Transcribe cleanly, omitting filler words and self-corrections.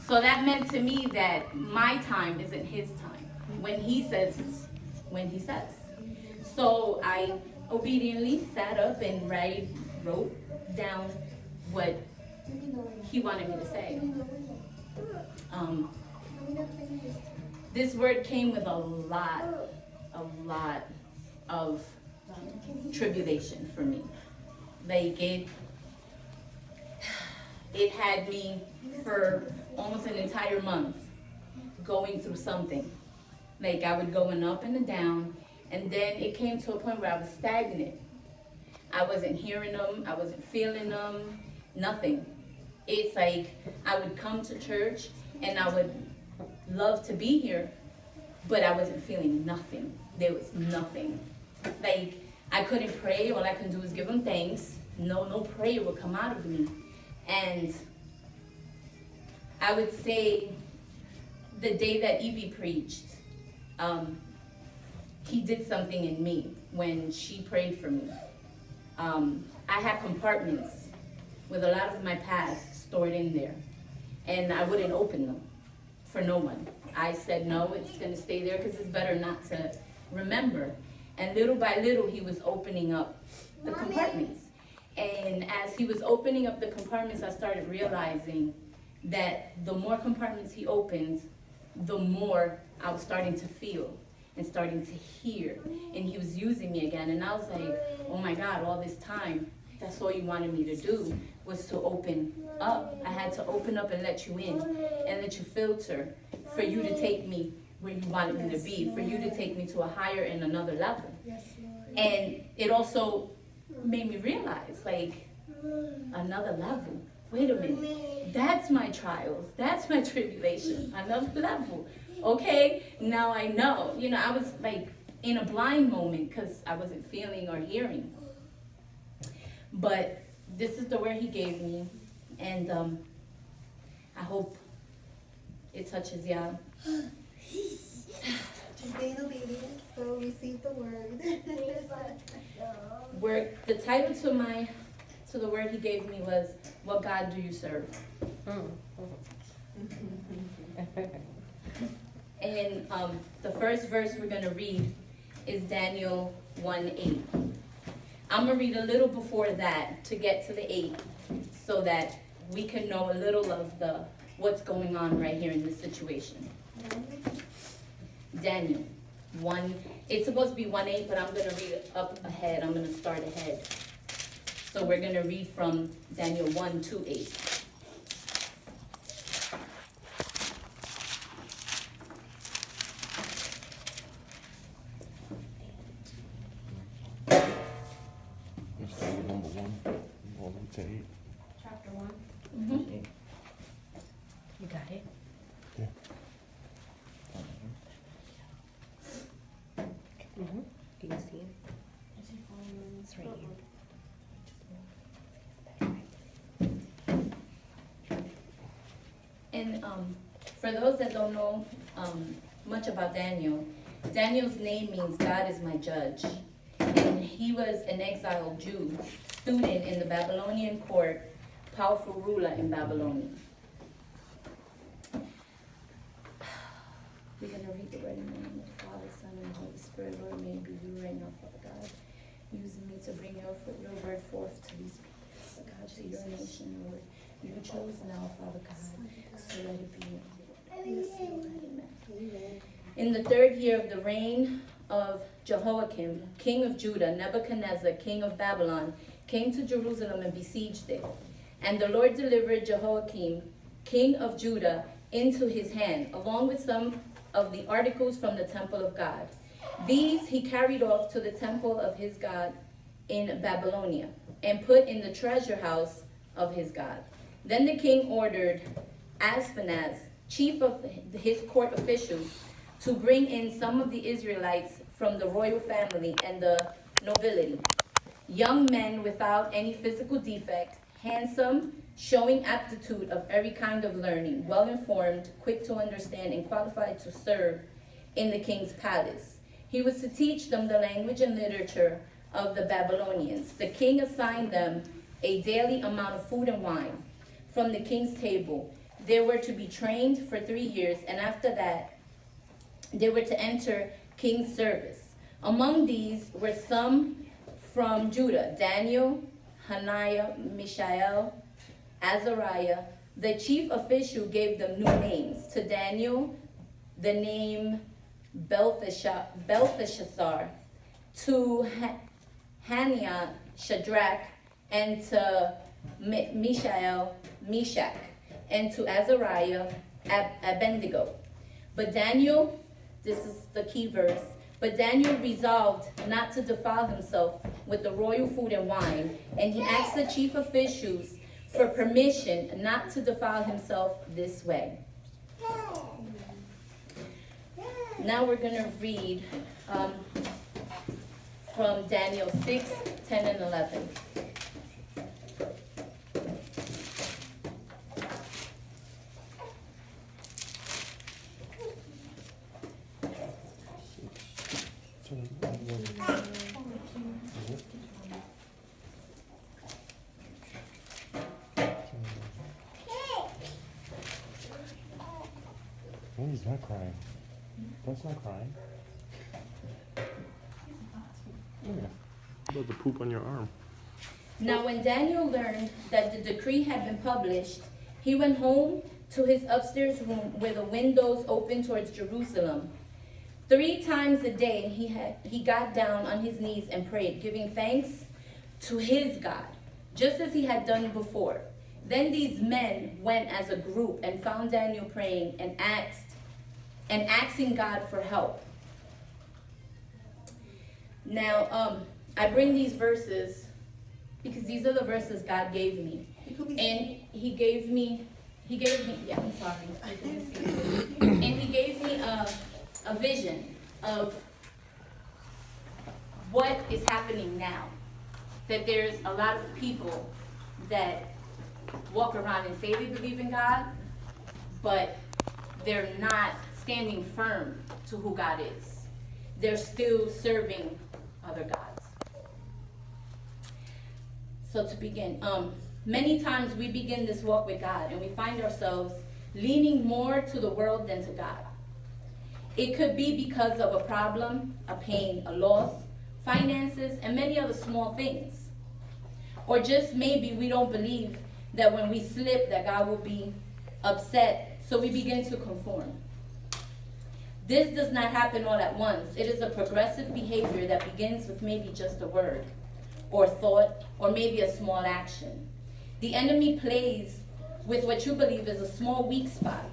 So that meant to me that my time isn't his time. When he says, it's when he says. So I obediently sat up and wrote down what he wanted me to say. This word came with a lot of tribulation for me. Like it had me for almost an entire month going through something. Like I would go up and down, and then it came to a point where I was stagnant. I wasn't hearing them, I wasn't feeling them, nothing. It's like I would come to church and I would love to be here, but I wasn't feeling nothing. There was nothing. Like I couldn't pray, all I could do was give him thanks. No prayer would come out of me. And I would say the day that Evie preached, he did something in me when she prayed for me. I had compartments with a lot of my past stored in there, and I wouldn't open them for no one. I said, no, it's going to stay there because it's better not to remember. And little by little, he was opening up the compartments. And as he was opening up the compartments, I started realizing that the more compartments he opened, the more I was starting to feel and starting to hear. And he was using me again. And I was like, oh my God, all this time, that's all you wanted me to do was to open up. I had to open up and let you in and let you filter for you to take me where you wanted me to be, for you to take me to a higher and another level. And it also made me realize, like, another level. Wait a minute. That's my trials. That's my tribulation. Another level. Okay, now I know. You know, I was like in a blind moment because I wasn't feeling or hearing. But this is the word he gave me. And I hope it touches y'all. Just being obedient, so receive the word. The title to the word he gave me was, "What God do you serve?" And the first verse we're going to read is Daniel 1:8. I'm going to read a little before that to get to the 8 so that we can know a little of what's going on right here in this situation. Daniel 1, it's supposed to be 1:8, but I'm going to read it up ahead. I'm going to start ahead. So we're going to read from Daniel 1:8. Number 1, all the way to 8. Chapter 1. Mm-hmm. You got it? Yeah. Mm-hmm. Do you see it? It's right here. And for those that don't know much about Daniel, Daniel's name means God is my judge. And he was an exiled Jew, student in the Babylonian court, powerful ruler in Babylonia. We're going to read the word in the name of the Father, Son, and Holy Spirit. Lord, may it be you right now, Father God, using me to bring your word forth to these people, God, to your nation, Lord. You chose now, Father God, so let it be. Yes, Lord. Amen. In the 3rd year of the reign of Jehoiakim, king of Judah, Nebuchadnezzar, king of Babylon, came to Jerusalem and besieged it. And the Lord delivered Jehoiakim, king of Judah, into his hand, along with some of the articles from the temple of God. These he carried off to the temple of his God in Babylonia, and put in the treasure house of his God. Then the king ordered Ashpenaz, chief of his court officials, to bring in some of the Israelites from the royal family and the nobility. Young men without any physical defect, handsome, showing aptitude of every kind of learning, well-informed, quick to understand, and qualified to serve in the king's palace. He was to teach them the language and literature of the Babylonians. The king assigned them a daily amount of food and wine from the king's table. they were to be trained for 3 years, and after that, they were to enter king's service. Among these were some from Judah: Daniel, Hananiah, Mishael, Azariah. The chief official gave them new names. To Daniel, the name Belteshazzar. To Hananiah, Shadrach, and to Mishael, Meshach, and to Azariah, Abednego. But Daniel, this is the key verse, but Daniel resolved not to defile himself with the royal food and wine, and he asked the chief officials for permission not to defile himself this way. Now we're going to read from Daniel 6, 10, and 11. Oh, he's not crying. That's not crying. Yeah. About the poop on your arm. Now when Daniel learned that the decree had been published, he went home to his upstairs room where the windows opened towards Jerusalem. 3 times a day he got down on his knees and prayed, giving thanks to his God, just as he had done before. Then these men went as a group and found Daniel praying and asking God for help. Now, I bring these verses because these are the verses God gave me. And he gave me, yeah, I'm sorry. And he gave me a vision of what is happening now. That there's a lot of people that walk around and say they believe in God, but they're not standing firm to who God is. They're still serving other gods. So to begin, many times we begin this walk with God and we find ourselves leaning more to the world than to God. It could be because of a problem, a pain, a loss, finances, and many other small things. Or just maybe we don't believe that when we slip that God will be upset, so we begin to conform. This does not happen all at once. It is a progressive behavior that begins with maybe just a word or thought or maybe a small action. The enemy plays with what you believe is a small weak spot